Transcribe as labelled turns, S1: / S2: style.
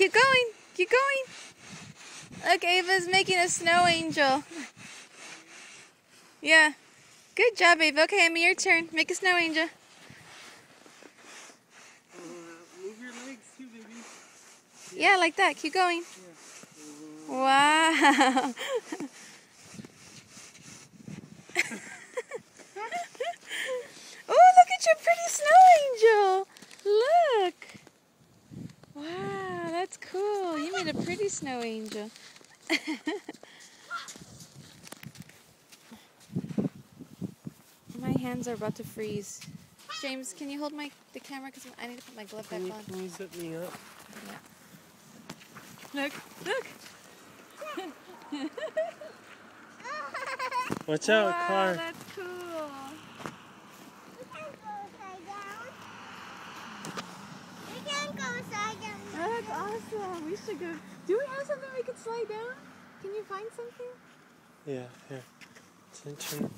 S1: Keep going. Keep going. Look, Ava's making a snow angel. Yeah. Good job, Ava. Okay, Emmy, your turn. Make a snow angel.
S2: Move your legs too, baby.
S1: Yeah, like that. Keep going.
S2: Yeah.
S1: Wow. Oh, look at your pretty snow angel. Look. Wow, that's cool. You made a pretty snow angel. My hands are about to freeze. James, can you hold the camera because I need to put my glove back on.
S2: Can you set me up?
S1: Yeah. Look.
S2: Watch out,
S1: wow,
S2: car.
S1: That's cool.
S3: You can't go upside down. You can't go upside down.
S1: Oh, that's awesome. We should go. Do we have something we could slide down? Can you find something?
S2: Yeah, here. Turn.